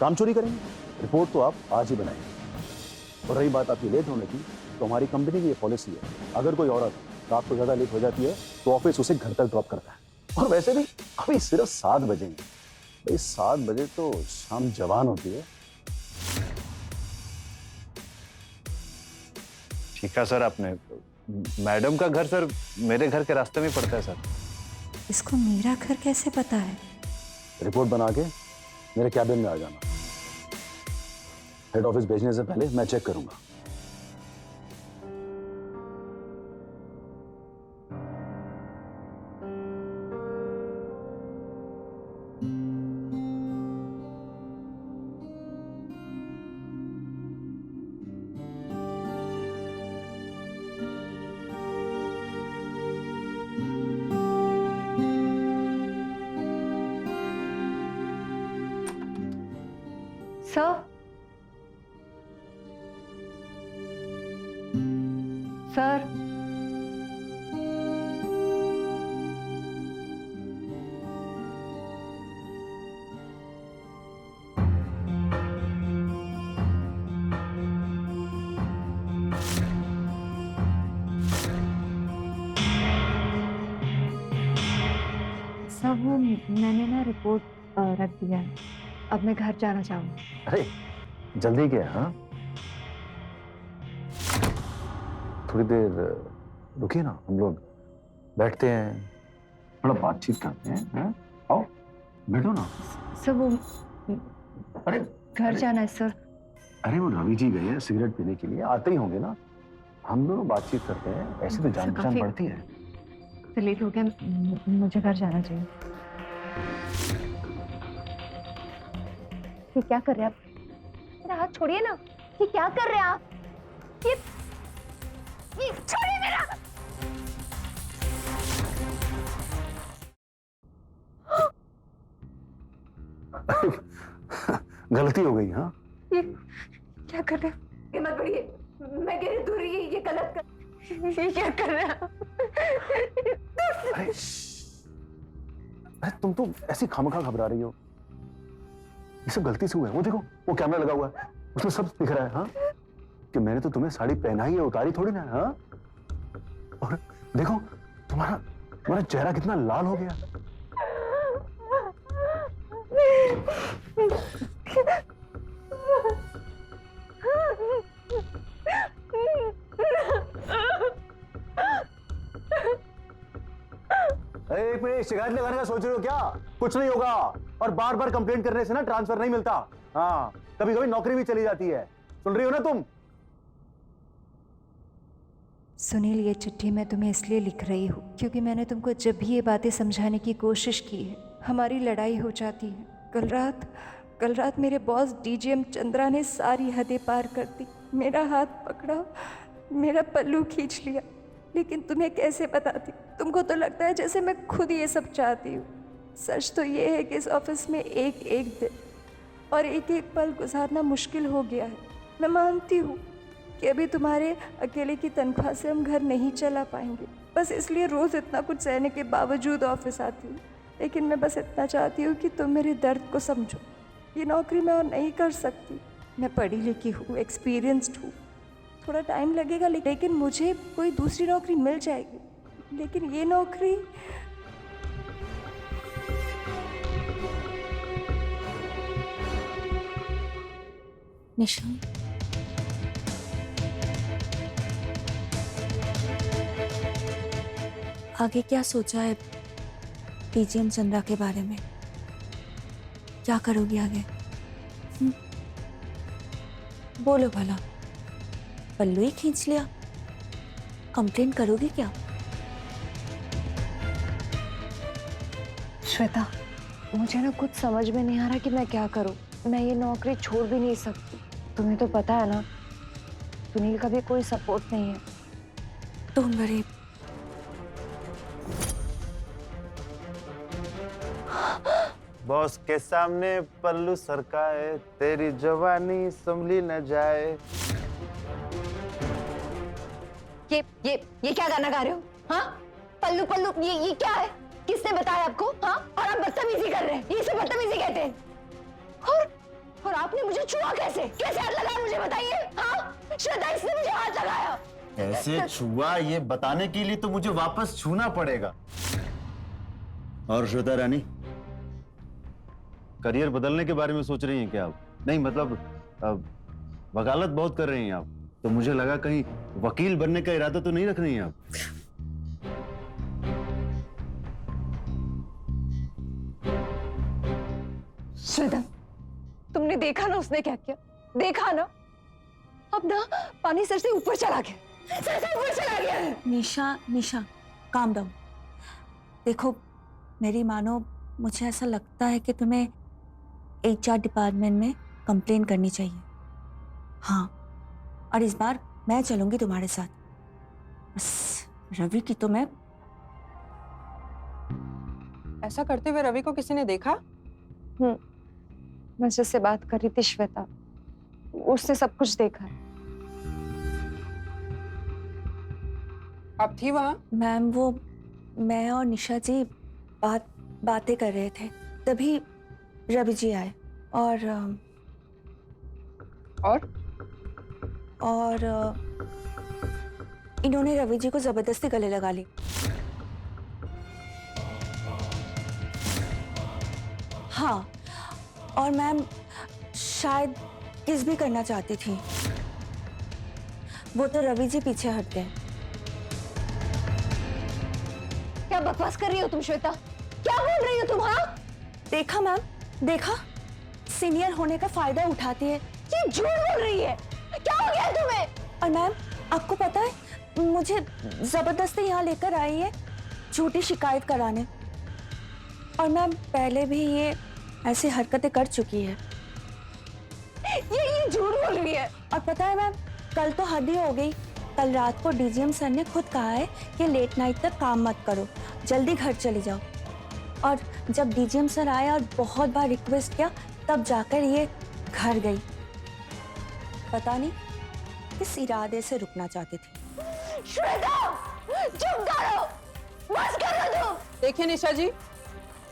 काम चोरी करेंगे? रिपोर्ट तो आप आज ही बनाएंगे। और रही बात आपकी लेट होने की, तो हमारी कंपनी की ये पॉलिसी है, अगर कोई औरत रात को ज्यादा लेट हो जाती है तो ऑफिस उसे घर तक ड्रॉप करता है। और वैसे भी अभी सिर्फ 7 बजे हैं भाई, 7 बजे तो शाम जवान होती है। ठीक है सर, आपने मैडम का घर सर मेरे घर के रास्ते में पड़ता है सर। इसको मेरा घर कैसे पता है? रिपोर्ट बना के मेरे कैबिन में आ जाना। हेड ऑफिस भेजने से पहले मैं चेक करूंगा। सर, सर, सब वो मैंने ना रिपोर्ट रख दिया है। अब मैं घर जाना चाहूँगी। अरे जल्दी क्या है? हाँ, थोड़ी देर रुकिए ना, हम लोग बैठते हैं, थोड़ा बातचीत करते हैं। हाँ? आओ बैठो ना। सब वो अरे घर जाना है सर। अरे वो रवि जी गए हैं सिगरेट पीने के लिए, आते ही होंगे ना, हम दोनों बातचीत करते हैं, ऐसे तो जान पहचान बढ़ती है। तो लेट हो गया, मुझे घर जाना चाहिए। ये क्या कर रहे हैं आप? मेरा हाथ छोड़िए ना। ये क्या कर रहे हैं आप? ये छोड़िए मेरा। गलती हो गई। हाँ, ये क्या कर रहे हैं? ये मत बढ़िए, मैं कह रही दूर रहिए, ये गलत कर। ये क्या कर रहे हैं आप? अरे तुम तो ऐसी खामखा घबरा रही हो, ये सब गलती से हुआ है। वो देखो, वो कैमरा लगा हुआ है, उसमें सब दिख रहा है। हाँ, कि मैंने तो तुम्हें साड़ी पहनाई है, उतारी थोड़ी ना। हाँ, और देखो तुम्हारा चेहरा कितना लाल हो गया। एक मिनट, शिकायत लगाने का सोच रहे हो क्या? कुछ नहीं होगा। और बार बार कंप्लेंट करने से ना ट्रांसफर नहीं मिलता। हाँ, कभी कभी नौकरी भी चली जाती है। सुन रही हो ना तुम? सुनील, ये चिट्ठी मैं तुम्हें इसलिए लिख रही हूँ क्योंकि मैंने तुमको जब भी ये बातें समझाने की कोशिश की है, हमारी लड़ाई हो जाती है। कल रात मेरे बॉस डीजीएम चंद्रा ने सारी हदें पार कर दी। मेरा हाथ पकड़ा, मेरा पल्लू खींच लिया। लेकिन तुम्हें कैसे बताती? तुमको तो लगता है जैसे मैं खुद ये सब चाहती हूँ। सच तो ये है कि इस ऑफिस में एक एक दिन और एक एक पल गुजारना मुश्किल हो गया है। मैं मानती हूँ कि अभी तुम्हारे अकेले की तनख्वाह से हम घर नहीं चला पाएंगे, बस इसलिए रोज़ इतना कुछ सहने के बावजूद ऑफिस आती हूँ। लेकिन मैं बस इतना चाहती हूँ कि तुम मेरे दर्द को समझो। ये नौकरी मैं और नहीं कर सकती। मैं पढ़ी लिखी हूँ, एक्सपीरियंस्ड हूँ। थोड़ा टाइम लगेगा लेकिन मुझे कोई दूसरी नौकरी मिल जाएगी। लेकिन ये नौकरी निशा, आगे क्या सोचा है डीजीएम चंद्रा के बारे में? क्या करोगी आगे? बोलो भला। पल्लू ही खींच लिया, कंप्लेन करोगी क्या? श्वेता, मुझे ना कुछ समझ में नहीं आ रहा कि मैं क्या करूं। मैं ये नौकरी छोड़ भी नहीं सकती। तुम्हें तो पता है ना, सुनील का भी कोई सपोर्ट नहीं है। Don't worry. बॉस के सामने पल्लू सरकाए, तेरी जवानी संभली न जाए। ये क्या गाना गा रहे हो? हाँ, पल्लू पल्लू, ये क्या है? किसने बताया आपको? हाँ, और आप बदतमीजी कर रहे हैं, ये सब बदतमीजी कहते हैं। और आपने मुझे छुआ कैसे? कैसे हाथ लगाया मुझे बताइए? हाँ, श्वेता इसने मुझे हाथ लगाया। ऐसे छुआ ये बताने के लिए तो मुझे वापस छूना पड़ेगा। और श्वेता रानी, करियर बदलने के बारे में सोच रही हैं क्या आप? नहीं मतलब वकालत बहुत कर रही हैं आप, तो मुझे लगा कहीं वकील बनने का इरादा तो नहीं रख रही हैं आप? श्वेता, तुमने देखा ना उसने क्या किया? देखा ना, अब ना पानी सर से ऊपर चला गया, सर से ऊपर चला गया। निशा काम डाउन। देखो मेरी मानो, मुझे ऐसा लगता है कि तुम्हें HR डिपार्टमेंट में कंप्लेन करनी चाहिए। हाँ, और इस बार मैं चलूंगी तुम्हारे साथ। बस रवि की तो मैं ऐसा करते हुए रवि को किसी ने देखा? मैं जिससे बात कर रही थी श्वेता, उसने सब कुछ देखा। आप थी वहां? मैम वो मैं और निशा जी बातें कर रहे थे, तभी रवि जी आए और इन्होंने रवि जी को जबरदस्ती गले लगा ली। हाँ, और मैम शायद किस भी करना चाहती थी, वो तो रवि जी पीछे हट गए। क्या बकवास कर रही हो तुम श्वेता? क्या बोल रही हो तुम? हाँ, देखा मैम, देखा, सीनियर होने का फायदा उठाती है। ये झूठ बोल रही है। क्या हो गया तुम्हें? और मैम आपको पता है, मुझे जबरदस्ती यहाँ लेकर आई है झूठी शिकायत कराने। और मैम पहले भी ये ऐसी हरकतें कर चुकी है। ये झूठ बोल रही है। और पता है मैम, कल तो हद ही हो गई। कल रात को DGM सर ने खुद कहा है कि लेट नाइट तक काम मत करो, जल्दी घर चली जाओ। और जब DGM सर आए और बहुत बार रिक्वेस्ट किया, तब जाकर ये घर गई। पता नहीं किस इरादे से रुकना चाहती थी। श्वेता, चुप करो, बस करो तुम। देखिए निशा जी,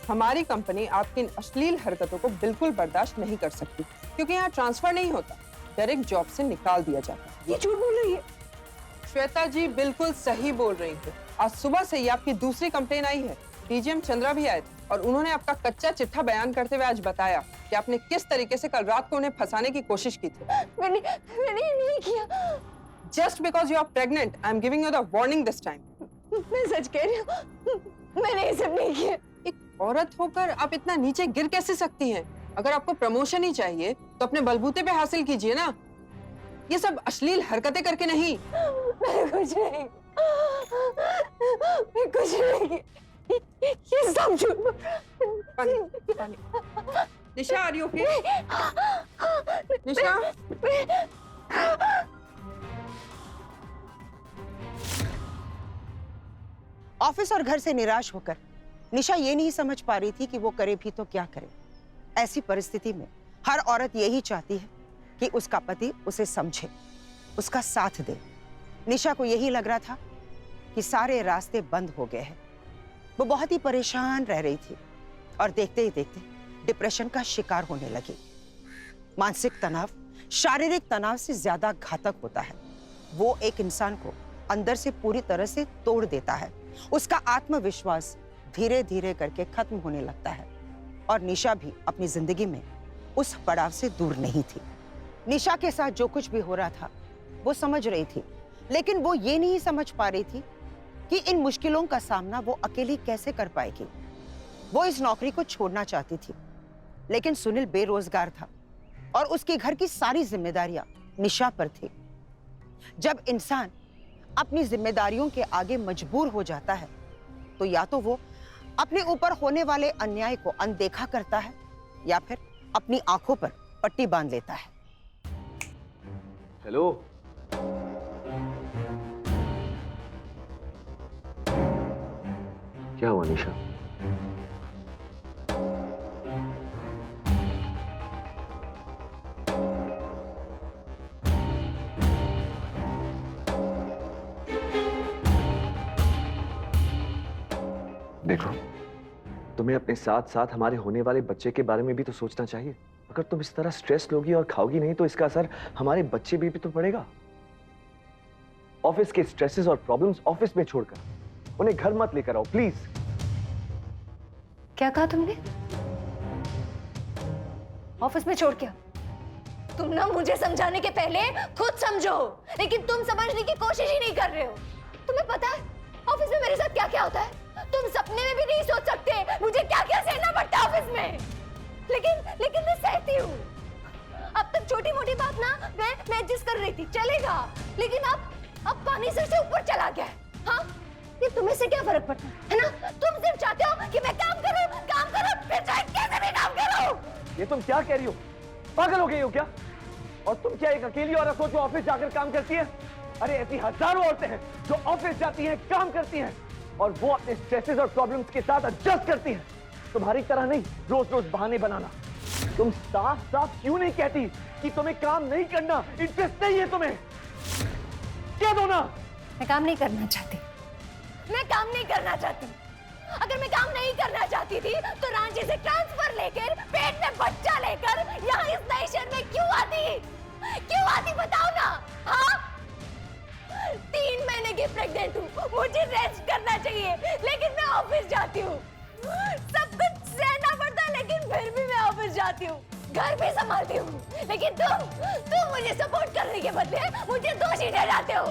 हमारी कंपनी आपकी इन अश्लील हरकतों को बिल्कुल बर्दाश्त नहीं कर सकती, क्योंकि यहाँ ट्रांसफर नहीं होता, डायरेक्ट जॉब से निकाल दिया जाता है। ये झूठ बोल रही है। श्वेता जी बिल्कुल सही बोल रही है। आज सुबह से ही आपकी दूसरी कंप्लेन आई है। DGM चंद्रा भी आए थे और उन्होंने आपका कच्चा चिट्ठा बयान करते हुए आज बताया कि आपने किस तरीके से कल रात को उन्हें फंसाने की कोशिश की थी। मैंने नहीं किया। Just because you are pregnant, I am giving you the warning this time. मैं सच कह रही हूँ, मैंने ये सब नहीं किया। एक औरत होकर आप इतना नीचे गिर कैसे सकती हैं? अगर आपको प्रमोशन ही चाहिए तो अपने बलबूते पे हासिल कीजिए ना, ये सब अश्लील हरकतें करके नहीं। मैं कुछ नहीं ये सब झूठ। पानी। निशा, are you okay? Nisha, office और घर से निराश होकर निशा ये नहीं समझ पा रही थी कि वो करे भी तो क्या करे। ऐसी परिस्थिति में हर औरत यही चाहती है कि उसका पति उसे समझे, उसका साथ दे। निशा को यही लग रहा था कि सारे रास्ते बंद हो गए हैं। वो बहुत ही परेशान रह रही थी और देखते ही देखते डिप्रेशन का शिकार होने लगी। मानसिक तनाव शारीरिक तनाव से ज्यादा घातक होता है। वो एक इंसान को अंदर से पूरी तरह से तोड़ देता है। उसका आत्मविश्वास धीरे धीरे करके खत्म होने लगता है और निशा भी अपनी जिंदगी में उस पड़ाव से दूर नहीं थी। निशा के साथ जो कुछ भी हो रहा था वो समझ रही थी, लेकिन वो ये नहीं समझ पा रही थी कि इन मुश्किलों का सामना वो अकेली कैसे कर पाएगी। वो इस नौकरी को छोड़ना चाहती थी, लेकिन सुनील बेरोजगार था और उसके घर की सारी जिम्मेदारियां निशा पर थी। जब इंसान अपनी जिम्मेदारियों के आगे मजबूर हो जाता है तो या तो वो अपने ऊपर होने वाले अन्याय को अनदेखा करता है या फिर अपनी आंखों पर पट्टी बांध लेता है। हेलो, क्या हुआ निशा? देखो, तुम्हें अपने साथ साथ हमारे होने वाले बच्चे के बारे में भी तो सोचना चाहिए। अगर तुम इस तरह स्ट्रेस लोगी और खाओगी नहीं तो इसका असर हमारे बच्चे भी तो पड़ेगा। ऑफिस के स्ट्रेसेस और प्रॉब्लम्स ऑफिस में छोड़कर उन्हें घर मत लेकर आओ प्लीज। क्या कहा तुमने? ऑफिस में छोड़ क्या? तुम ना मुझे समझाने के पहले खुद समझो, लेकिन तुम समझने की कोशिश ही नहीं कर रहे हो। तुम्हें पता है ऑफिस में मेरे साथ क्या क्या होता है? तुम सपने में भी नहीं सोच सकते मुझे क्या क्या सहना पड़ता है ऑफिस में। लेकिन मैं सहती हूँ। अब तक छोटी मोटी बात ना मैं एडजस्ट कर रही थी, चलेगा, लेकिन अब पानी सर से ऊपर चला गया है। हाँ, ये तुम्हें से क्या फर्क पड़ता है ना? तुम सिर्फ चाहते हो कि मैं काम करूं, फिर चाहे कैसे भी काम करूं। ये तुम क्या कह रही हो? पागल हो गई हो क्या? और तुम क्या एक अकेली औरत हो जो ऑफिस जाकर काम करती है? अरे ऐसी हजारों औरतें हैं जो ऑफिस जाती हैं, काम करती हैं और वो अपने स्ट्रेसेस और प्रॉब्लम्स के साथ एडजस्ट करती हैं। तुम्हारी तरह नहीं रोज रोज बहाने बनाना। तुम साफ साफ क्यों नहीं कहती कि तुम्हें काम नहीं करना, इंटरेस्ट नहीं है तुम्हें? कह दो ना। मैं काम नहीं करना चाहती। मैं काम नहीं करना चाहती। अगर मैं काम नहीं करना चाहती थी तो रांची से ट्रांसफर लेकर पेट में बच्चा लेकर यहाँ इस नए शहर में क्यों आती बताओ ना। हाँ, 3 महीने की प्रेग्नेंट हूँ, मुझे रेस्ट करना चाहिए, लेकिन मैं ऑफिस जाती हूँ। सब कुछ सहना पड़ता है लेकिन फिर भी मैं ऑफिस जाती हूँ, घर भी संभालती हूँ, लेकिन तुम मुझे सपोर्ट करने के बदले मुझे दोषी ठहराते हो।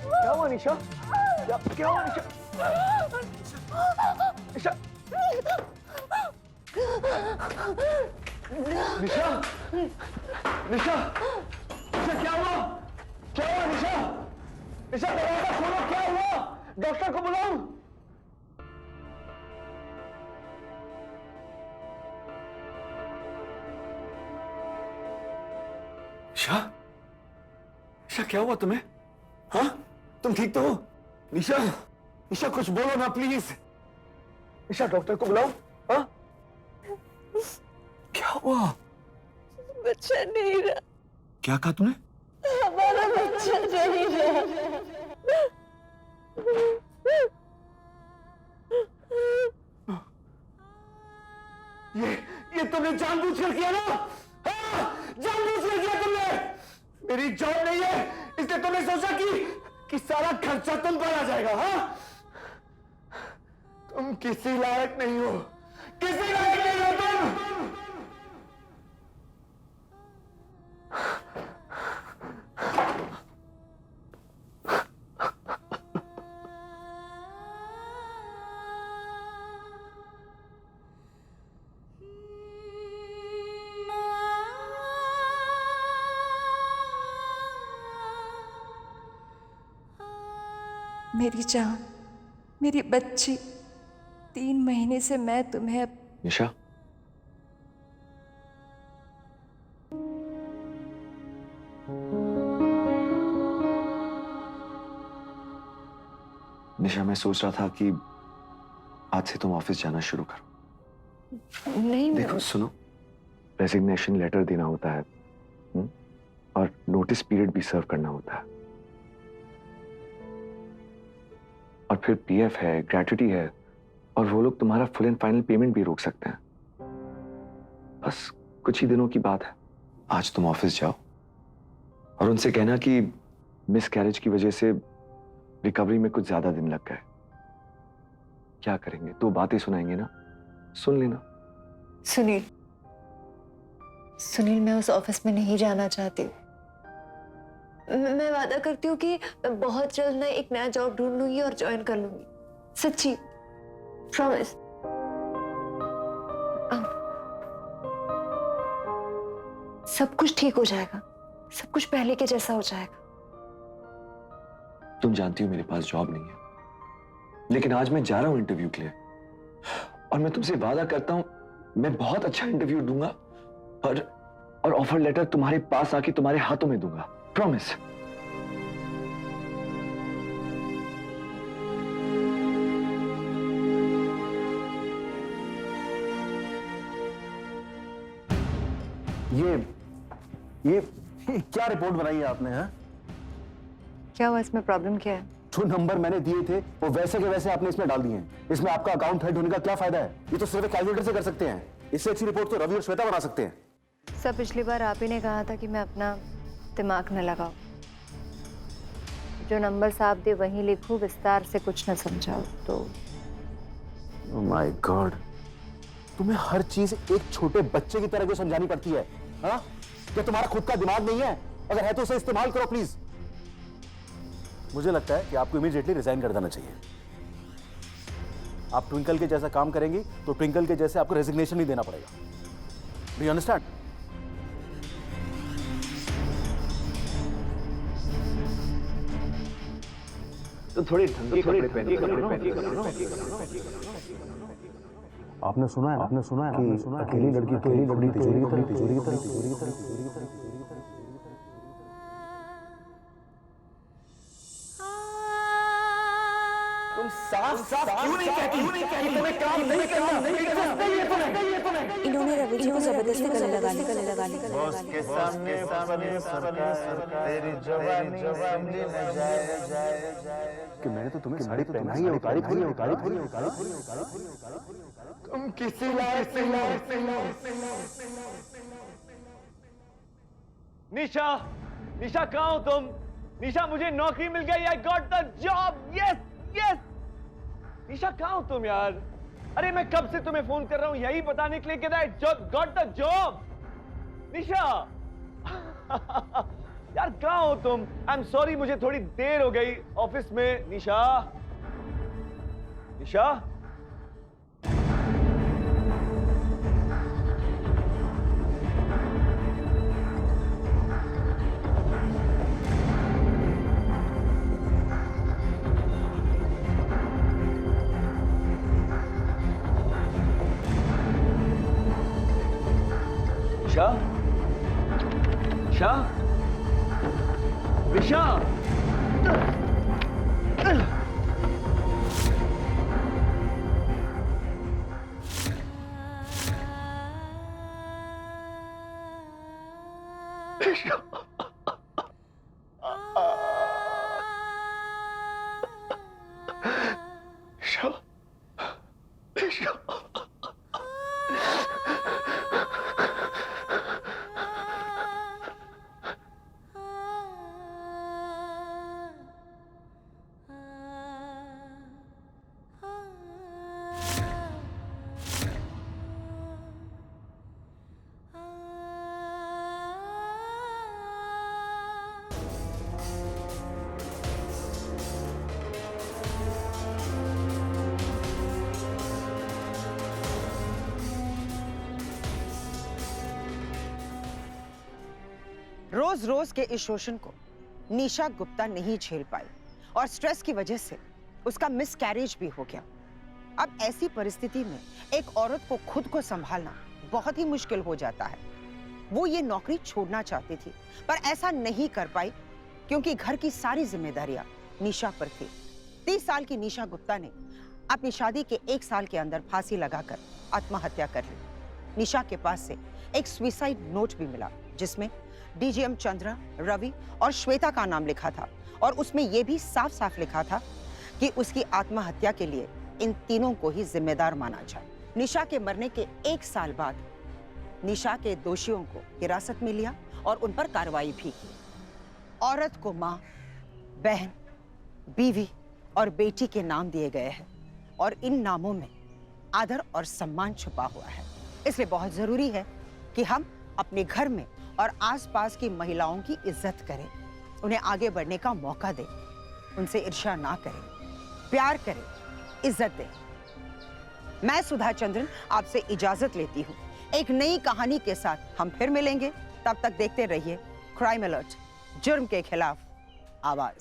क्या हुआ निशा? क्या हुआ निशा? निशा निशा क्या हुआ? क्या हुआ निशा? निशा दरवाजा खोलो, क्या हुआ? डॉक्टर को बुलाऊं? निशा निशा क्या हुआ तुम्हें? हाँ, तुम ठीक तो हो? निशा निशा कुछ बोलो ना प्लीज। निशा डॉक्टर को बुलाओ। हाँ, क्या हुआ? बच्चा नहीं रहा। क्या कहा तूने? हमारा बच्चा नहीं रहा। ये तुमने जानबूझकर किया ना? हाँ, जानबूझकर किया तुमने। मेरी जॉब नहीं है इसलिए तुमने सोचा कि सारा खर्चा तुम पर आ जाएगा। हाँ, तुम किसी लायक नहीं हो, किसी लायक नहीं हो तुम। मेरी जान, मेरी बच्ची, 3 महीने से मैं तुम्हें निशा, निशा मैं सोच रहा था कि आज से तुम ऑफिस जाना शुरू करो। नहीं, देखो सुनो, रेजिग्नेशन लेटर देना होता है और नोटिस पीरियड भी सर्व करना होता है, और फिर पीएफ है, ग्रेट्युटी है, और वो लोग तुम्हारा फुल एंड फाइनल पेमेंट भी रोक सकते हैं। बस कुछ ही दिनों की बात है। आज तुम ऑफिस जाओ और उनसे कहना कि मिस कैरेज की वजह से रिकवरी में कुछ ज्यादा दिन लग गए। क्या करेंगे? 2 बातें सुनाएंगे ना, सुन लेना। सुनील, मैं उस ऑफिस में नहीं जाना चाहती। मैं वादा करती हूँ कि मैं बहुत जल्द ना एक नया जॉब ढूंढ लूंगी और ज्वाइन कर लूंगी, सच्ची, प्रॉमिस। सब कुछ ठीक हो जाएगा, सब कुछ पहले के जैसा हो जाएगा। तुम जानती हो मेरे पास जॉब नहीं है, लेकिन आज मैं जा रहा हूं इंटरव्यू के लिए, और मैं तुमसे वादा करता हूं मैं बहुत अच्छा इंटरव्यू दूंगा और ऑफर लेटर तुम्हारे पास आके तुम्हारे हाथों में दूंगा, प्रॉमिस। ये क्या रिपोर्ट बनाई है आपने? हाँ, क्या हुआ इसमें? प्रॉब्लम क्या है? जो नंबर मैंने दिए थे वो वैसे के वैसे आपने इसमें डाल दिए हैं। इसमें आपका अकाउंट हेड होने का क्या फायदा है? ये तो सिर्फ कैलकुलेटर से कर सकते हैं। इससे अच्छी रिपोर्ट तो रवि और श्वेता बना सकते हैं। सर पिछली बार आप ही ने कहा था कि मैं अपना दिमाग न लगाऊं, जो नंबर साहब दे वहीं लिखूं, विस्तार से कुछ न समझाओ तो। ओह माय गॉड, तुम्हें हर चीज एक छोटे बच्चे की तरह क्यों समझानी पड़ती है? हाँ, क्या तुम्हारा खुद का दिमाग नहीं है? अगर है तो उसे इस्तेमाल करो प्लीज। मुझे लगता है कि आपको इमीडिएटली रिजाइन कर देना चाहिए। आप ट्विंकल के जैसा काम करेंगी तो ट्विंकल के जैसे आपको रेजिग्नेशन ही देना पड़ेगा। Do you understand? तो थोड़ी ढंग के कपड़े पहनिए। आपने सुना है कि अकेली लड़की तो बड़ी तिजोरी की तरह। तुम साफ क्यों नहीं कहती कि तुम्हें काम नहीं करना? इन्होंने रवि जी को जबरदस्ती गले लगाने बॉस के सामने तेरी जवानी न जाए कि मैंने तो तुम्हें साड़ी पहनाई है, उतारी थोड़ी। तुम किसी लायक से निशा, निशा कहाँ हो तुम? निशा मुझे नौकरी मिल गई। I got the job. Yes yes. Nisha कहाँ हो तुम यार? अरे मैं कब से तुम्हें फोन कर रहा हूँ यही बताने के लिए कि आई गॉट द जॉब। निशा यार कहाँ हो तुम? आई एम सॉरी, मुझे थोड़ी देर हो गई ऑफिस में। निशा, निशा निशा, रोज रोज के इस शोषण को निशा गुप्ता नहीं झेल पाई और स्ट्रेस की वजह से उसका मिसकैरेज भी हो गया। अब ऐसी परिस्थिति में एक औरत को खुद को संभालना बहुत ही मुश्किल हो जाता है। वो ये नौकरी छोड़ना चाहती थी पर ऐसा नहीं कर पाई क्योंकि घर की सारी जिम्मेदारियां निशा पर थी। 30 साल की निशा गुप्ता ने अपनी शादी के 1 साल के अंदर फांसी लगाकर आत्महत्या कर ली। निशा के पास से एक सुसाइड नोट भी मिला जिसमें डीजीएम चंद्रा, रवि और श्वेता का नाम लिखा था और उसमें यह भी साफ साफ लिखा था कि उसकी आत्महत्या के लिए इन तीनों को ही जिम्मेदार माना जाए। निशा के मरने के 1 साल बाद निशा के दोषियों को हिरासत में लिया और उन पर कार्रवाई भी की। औरत को मां, बहन, बीवी और बेटी के नाम दिए गए हैं और इन नामों में आदर और सम्मान छुपा हुआ है। इसलिए बहुत जरूरी है कि हम अपने घर में और आसपास की महिलाओं की इज्जत करें, उन्हें आगे बढ़ने का मौका दें, उनसे ईर्ष्या ना करें, प्यार करें, इज्जत दें। मैं सुधा चंद्रन आपसे इजाजत लेती हूँ। एक नई कहानी के साथ हम फिर मिलेंगे। तब तक देखते रहिए क्राइम अलर्ट, जुर्म के खिलाफ आवाज।